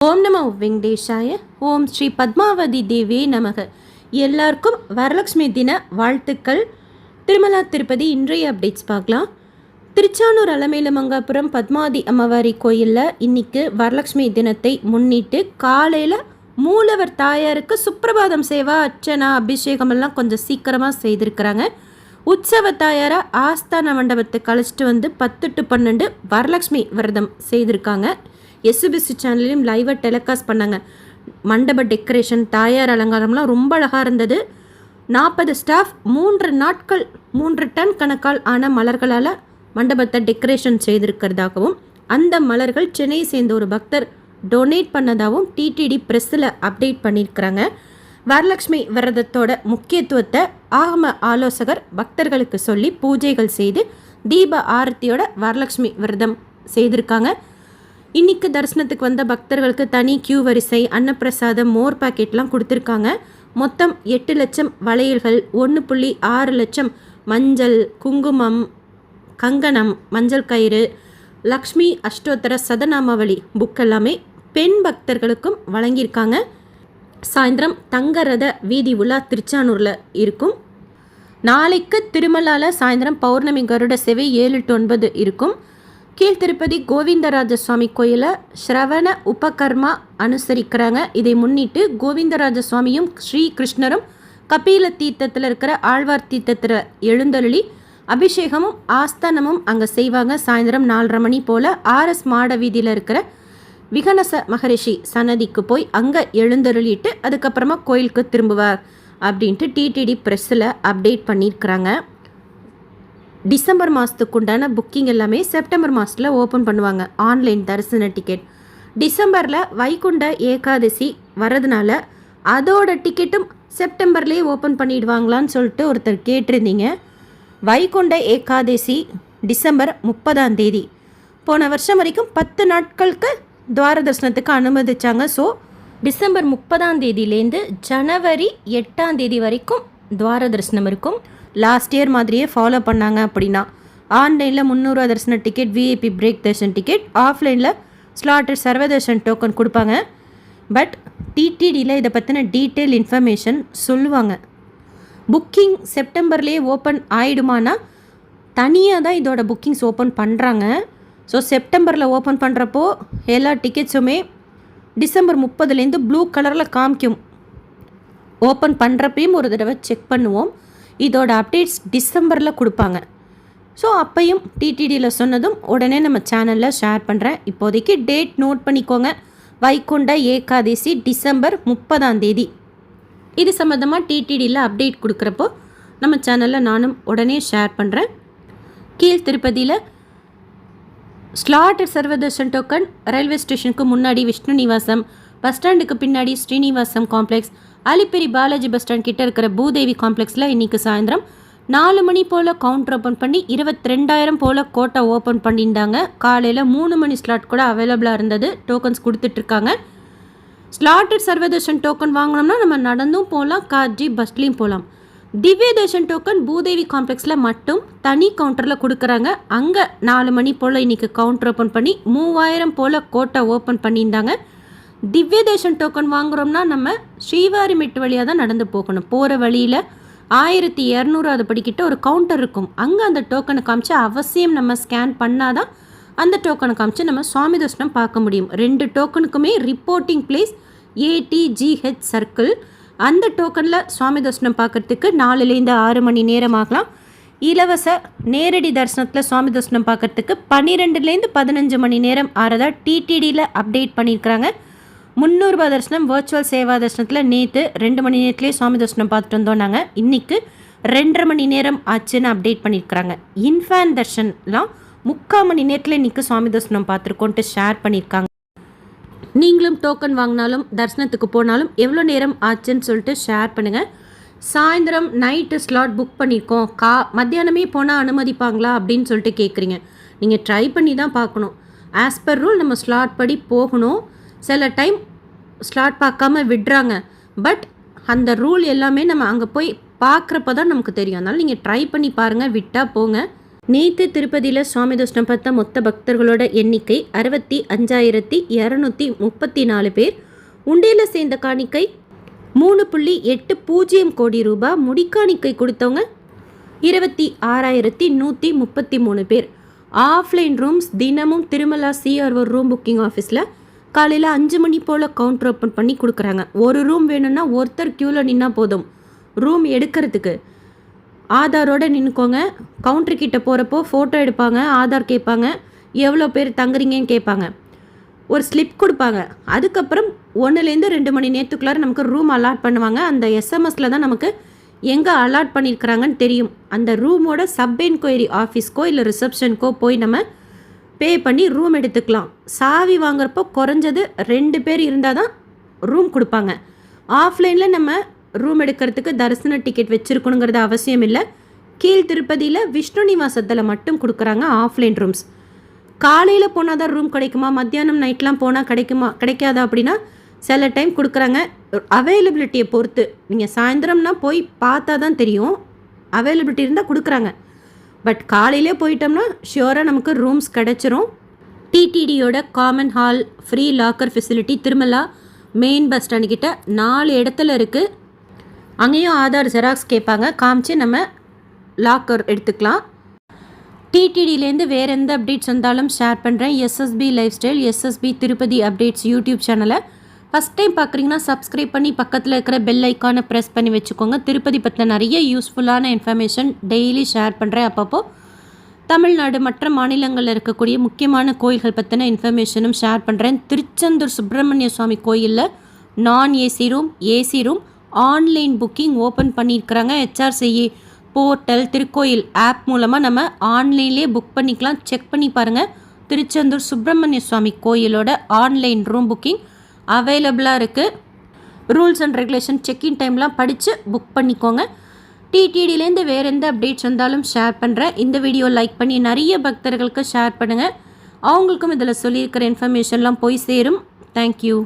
ஓம் நமோ வெங்கடேஷாய. ஓம் ஸ்ரீ பத்மாவதி தேவே நமக. எல்லாருக்கும் வரலட்சுமி தின வாழ்த்துக்கள். திருமலா திருப்பதி இன்றைய அப்டேட்ஸ் பார்க்கலாம். திருச்சானூர் அலமேலுமங்காபுரம் பத்மாவதி அம்மவாரி கோயிலில் இன்னைக்கு வரலட்சுமி தினத்தை முன்னிட்டு காலையில் மூலவர் தாயாருக்கு சுப்பிரபாதம் சேவா அர்ச்சனா அபிஷேகம் எல்லாம் கொஞ்சம் சீக்கிரமாக செய்திருக்கிறாங்க. உற்சவ தாயாரை ஆஸ்தான மண்டபத்துக்கு அழைச்சிட்டு வந்து 10 to 12 வரலட்சுமி விரதம் செய்திருக்காங்க. எஸ்பிசி சேனல்லையும் லைவாக டெலிகாஸ்ட் பண்ணாங்க. மண்டப டெக்கரேஷன், தாயார் அலங்காரம்லாம் ரொம்ப அழகாக இருந்தது. 40 ஸ்டாஃப் 3 நாட்கள் 3 டன் கணக்கால் ஆன மலர்களால் மண்டபத்தை டெக்கரேஷன் செய்திருக்கிறதாகவும், அந்த மலர்கள் சென்னையை சேர்ந்த ஒரு பக்தர் டொனேட் பண்ணதாகவும் டிடிடி ப்ரெஸ்ஸில் அப்டேட் பண்ணியிருக்கிறாங்க. வரலட்சுமி விரதத்தோட முக்கியத்துவத்தை ஆகம ஆலோசகர் பக்தர்களுக்கு சொல்லி பூஜைகள் செய்து தீப ஆரத்தியோட வரலட்சுமி விரதம் செய்திருக்காங்க. இன்னைக்கு தரிசனத்துக்கு வந்த பக்தர்களுக்கு தனி கியூ வரிசை, அன்னப்பிரசாதம், மோர் பாக்கெட்லாம் கொடுத்துருக்காங்க. மொத்தம் 8 லட்சம் வளையல்கள், 1.6 லட்சம் மஞ்சள், குங்குமம், கங்கணம், மஞ்சள் கயிறு, லக்ஷ்மி அஷ்டோத்தர சதநாமாவளி புக் எல்லாமே பெண் பக்தர்களுக்கும் வழங்கியிருக்காங்க. சாயந்தரம் தங்கரத வீதி உலா திருச்சானூரில் இருக்கும். நாளைக்கு திருமலாவில் சாயந்தரம் பௌர்ணமி கருட சேவை 7 to 9 இருக்கும். கீழ்த்திருப்பதி கோவிந்தராஜ சுவாமி கோயிலில் ஸ்ரவண உபகர்மா அனுசரிக்கிறாங்க. இதை முன்னிட்டு கோவிந்தராஜ சுவாமியும் ஸ்ரீ கிருஷ்ணரும் கபில தீர்த்தத்தில் இருக்கிற ஆழ்வார் தீர்த்தத்தில் எழுந்தருளி அபிஷேகமும் ஆஸ்தானமும் அங்கே செய்வாங்க. சாயந்தரம் 4:30 மணி போல் RS மாட வீதியில் இருக்கிற விகனச மகரிஷி சன்னதிக்கு போய் அங்கே எழுந்தருளிட்டு அதுக்கப்புறமா கோயிலுக்கு திரும்புவார் அப்படின்ட்டு டிடிடி ப்ரெஸ்ஸில் அப்டேட் பண்ணியிருக்கிறாங்க. டிசம்பர் மாதத்துக்கு உண்டான புக்கிங் எல்லாமே செப்டம்பர் மாதத்தில் ஓப்பன் பண்ணுவாங்க. ஆன்லைன் தரிசன டிக்கெட். டிசம்பரில் வைகுண்ட ஏகாதசி வரதுனால அதோட டிக்கெட்டும் செப்டம்பர்லேயே ஓப்பன் பண்ணிடுவாங்களான்னு சொல்லிட்டு ஒருத்தர் கேட்டிருந்தீங்க. வைகுண்ட ஏகாதசி டிசம்பர் 30 போன வருஷம் வரைக்கும் 10 நாட்களுக்கு துவார தரிசனத்துக்கு அனுமதிச்சாங்க. ஸோ டிசம்பர் 30 ஜனவரி 8 வரைக்கும் துவார தரிசனம் இருக்கும். லாஸ்ட் இயர் மாதிரியே ஃபாலோ பண்ணாங்க அப்படின்னா ஆன்லைனில் 300 தரிசன ticket, VIP break Darshan ticket, ஆஃப்லைனில் ஸ்லாட்டட் சர்வதர்ஷன் டோக்கன் கொடுப்பாங்க. பட் டிடிடியில் இதை பற்றின டீட்டெயில் இன்ஃபர்மேஷன் சொல்லுவாங்க. புக்கிங் செப்டம்பர்லேயே ஓப்பன் ஆகிடுமானா தனியாக தான் இதோட புக்கிங்ஸ் ஓப்பன் பண்ணுறாங்க. ஸோ செப்டம்பரில் ஓப்பன் பண்ணுறப்போ எல்லா டிக்கெட்ஸுமே டிசம்பர் 30 ப்ளூ கலரில் காமிக்கும். ஓப்பன் பண்ணுறப்பையும் ஒரு தடவை செக் பண்ணுவோம். இதோட அப்டேட்ஸ் டிசம்பரில் கொடுப்பாங்க. ஸோ அப்பையும் டிடிடியில் சொன்னதும் உடனே நம்ம சேனலில் ஷேர் பண்ணுறேன். இப்போதைக்கு டேட் நோட் பண்ணிக்கோங்க. வைகுண்ட ஏகாதசி டிசம்பர் 30 இது சம்மந்தமாக டிடிடியில் அப்டேட் கொடுக்குறப்போ நம்ம சேனலில் நானும் உடனே ஷேர் பண்ணுறேன். கீழ் திருப்பதியில் ஸ்லாட்டட் சர்வதர்ஷன் டோக்கன் ரயில்வே ஸ்டேஷனுக்கு முன்னாடி விஷ்ணு நிவாசம், பஸ் ஸ்டாண்டுக்கு பின்னாடி Srinivasam complex, Alipiri Balaji bus stand கிட்ட இருக்கிற பூதேவி காம்ப்ளெக்ஸில் இன்றைக்கி சாயந்தரம் 4 மணி போல் கவுண்டர் ஓப்பன் பண்ணி 22,000 போல் கோட்டை ஓப்பன் பண்ணியிருந்தாங்க. காலையில் 3 மணி ஸ்லாட் கூட அவைலபிளாக இருந்தது. டோக்கன்ஸ் கொடுத்துட்ருக்காங்க. ஸ்லாட்டட் சர்வதர்ஷன் டோக்கன் வாங்கினோம்னா நம்ம நடந்தும் போகலாம், கார்ஜி பஸ்லேயும் போகலாம். திவ்ய தர்ஷன் டோக்கன் பூதேவி காம்ப்ளெக்ஸில் மட்டும் தனி கவுண்டரில் கொடுக்குறாங்க. அங்கே 4 மணி போல் இன்றைக்கி கவுண்டர் ஓப்பன் பண்ணி 3,000 போல் கோட்டை ஓப்பன் பண்ணியிருந்தாங்க. திவ்ய தர்ஷன் டோக்கன் வாங்குகிறோம்னா நம்ம ஸ்ரீவாரிமெட்டு வழியாக தான் நடந்து போகணும். போகிற வழியில் 1200 படிக்கிட்ட ஒரு கவுண்டர் இருக்கும். அங்கே அந்த டோக்கனை காமிச்சு அவசியம் நம்ம ஸ்கேன் பண்ணால் தான் அந்த டோக்கனை காமிச்சு நம்ம சுவாமி தர்ஷனம் பார்க்க முடியும். 2 டோக்கனுக்குமே ரிப்போர்ட்டிங் பிளேஸ் ATGH சர்க்கிள். அந்த டோக்கனில் சுவாமி தர்ஷனம் பார்க்குறதுக்கு 4 to 6 மணி நேரம் ஆகலாம். இலவச நேரடி தரிசனத்தில் சுவாமி தர்ஷனம் பார்க்குறதுக்கு 12 to 15 மணி நேரம் ஆறதா டிடிடியில் அப்டேட் பண்ணியிருக்கிறாங்க. 300 தரிசனம் வர்ச்சுவல் சேவா தரிசனத்தில் நேற்று 2 மணி நேரத்துலேயே சுவாமி தரிசனம் பார்த்துட்டு வந்தோம். நாங்கள் இன்றைக்கு 2.5 மணி நேரம் ஆச்சுன்னு அப்டேட் பண்ணியிருக்கிறாங்க. இன்ஃபேன் தர்ஷன்லாம் 3/4 மணி நேரத்தில் இன்றைக்கி சுவாமி தரிசனம் பார்த்துருக்கோன்ட்டு ஷேர் பண்ணியிருக்காங்க. நீங்களும் டோக்கன் வாங்கினாலும் தரிசனத்துக்கு போனாலும் எவ்வளோ நேரம் ஆச்சுன்னு சொல்லிட்டு ஷேர் பண்ணுங்கள். சாயந்தரம் நைட்டு ஸ்லாட் புக் பண்ணியிருக்கோம், மத்தியானமே போனால் அனுமதிப்பாங்களா அப்படின்னு சொல்லிட்டு கேட்குறீங்க. நீங்கள் ட்ரை பண்ணி தான் பார்க்கணும். ஆஸ் பர் ரூல் நம்ம ஸ்லாட் படி போகணும். சில டைம் ஸ்லாட் பார்க்காம விடுறாங்க. பட் அந்த ரூல் எல்லாமே நம்ம அங்கே போய் பார்க்குறப்ப தான் நமக்கு தெரியும். அதனால் நீங்கள் ட்ரை பண்ணி பாருங்கள், விட்டால் போங்க. நேற்று திருப்பதியில் சுவாமி தரிசனம் பார்த்த மொத்த பக்தர்களோட எண்ணிக்கை 65,234 பேர். உண்டியலில் சேர்ந்த காணிக்கை 3.80 கோடி ரூபாய். முடிக்காணிக்கை கொடுத்தவங்க 26,133 பேர். ஆஃப்லைன் ரூம்ஸ் தினமும் திருமலா CRO ரூம் புக்கிங் ஆஃபீஸில் காலையில் 5 மணி போல் கவுண்டர் ஓப்பன் பண்ணி கொடுக்குறாங்க. ஒரு ரூம் வேணும்னா ஒருத்தர் க்யூவில் நின்னா போதும். ரூம் எடுக்கிறதுக்கு ஆதாரோடு நின்றுக்கோங்க. கவுண்டர்கிட்ட போகிறப்போ ஃபோட்டோ எடுப்பாங்க, ஆதார் கேட்பாங்க, எவ்வளோ பேர் தங்குறீங்கன்னு கேட்பாங்க, ஒரு ஸ்லிப் கொடுப்பாங்க. அதுக்கப்புறம் 1லேருந்து 2 மணி நேரத்துக்குள்ளார நமக்கு ரூம் அலாட் பண்ணுவாங்க. அந்த SMSல தான் நமக்கு எங்கே அலாட் பண்ணியிருக்கிறாங்கன்னு தெரியும். அந்த ரூமோட சப் என்கொயரி ஆஃபீஸ்க்கோ இல்லை ரிசப்ஷனுக்கோ போய் நம்ம பே பண்ணி ரூம் எடுத்துக்கலாம். சாவி வாங்குறப்போ குறைஞ்சது 2 பேர் இருந்தால் தான் ரூம் கொடுப்பாங்க. ஆஃப்லைனில் நம்ம ரூம் எடுக்கிறதுக்கு தரிசன டிக்கெட் வச்சுருக்கணுங்கிறது அவசியம் இல்லை. கீழ் திருப்பதியில் விஷ்ணு நிவாசத்தில் மட்டும் கொடுக்குறாங்க ஆஃப்லைன் ரூம்ஸ். காலையில் போனால் தான் ரூம் கிடைக்குமா, மத்தியானம் நைட்லாம் போனால் கிடைக்காதா அப்படின்னா சில டைம் கொடுக்குறாங்க. அவைலபிலிட்டியை பொறுத்து. நீங்கள் சாயந்தரம்னா போய் பார்த்தா தான் தெரியும். அவைலபிலிட்டி இருந்தால் கொடுக்குறாங்க. பட் காலையிலே போயிட்டோம்னா ஷியோராக நமக்கு ரூம்ஸ் கிடச்சிரும். டிடிடியோட common hall free locker facility Tirumala main bus ஸ்டாண்டுக்கிட்ட 4 இடத்துல இருக்குது. அங்கேயும் ஆதார் ஜெராக்ஸ் கேட்பாங்க, காமிச்சு நம்ம லாக்கர் எடுத்துக்கலாம். டிடிடிலேருந்து வேறு எந்த அப்டேட்ஸ் வந்தாலும் ஷேர் பண்ணுறேன். SSB life style, SSB Tirupati updates YouTube சேனலை ஃபஸ்ட் டைம் பார்க்குறீங்கன்னா சப்ஸ்கிரைப் பண்ணி பக்கத்தில் இருக்கிற பெல் ஐக்கானை ப்ரெஸ் பண்ணி வச்சுக்கோங்க. திருப்பதி பற்றின நிறைய யூஸ்ஃபுல்லான இன்ஃபர்மேஷன் டெய்லி ஷேர் பண்ணுறேன். அப்பப்போ தமிழ்நாடு மற்ற மாநிலங்களில் இருக்கக்கூடிய முக்கியமான கோயில்கள் பற்றின இன்ஃபர்மேஷனும் ஷேர் பண்ணுறேன். திருச்செந்தூர் சுப்பிரமணிய சுவாமி கோயிலில் நான் AC room, AC room online booking open பண்ணியிருக்கிறாங்க. HRCE போர்ட்டல் திருக்கோயில் ஆப் மூலமாக நம்ம ஆன்லைன்லேயே புக் பண்ணிக்கலாம். செக் பண்ணி பாருங்கள். திருச்செந்தூர் சுப்பிரமணிய சுவாமி கோயிலோட ஆன்லைன் ரூம் புக்கிங் அவைலபிளாக இருக்குது. ரூல்ஸ் அண்ட் ரெகுலேஷன் செக்இன் டைம்லாம் படித்து புக் பண்ணிக்கோங்க. டிடிடிலேருந்து வேறு எந்த அப்டேட்ஸ் வந்தாலும் ஷேர் பண்ணுறேன். இந்த வீடியோ லைக் பண்ணி நிறைய பக்தர்களுக்கு ஷேர் பண்ணுங்கள். அவங்களுக்கும் இதில் சொல்லியிருக்கிற இன்ஃபர்மேஷன்லாம் போய் சேரும். தேங்க்யூ.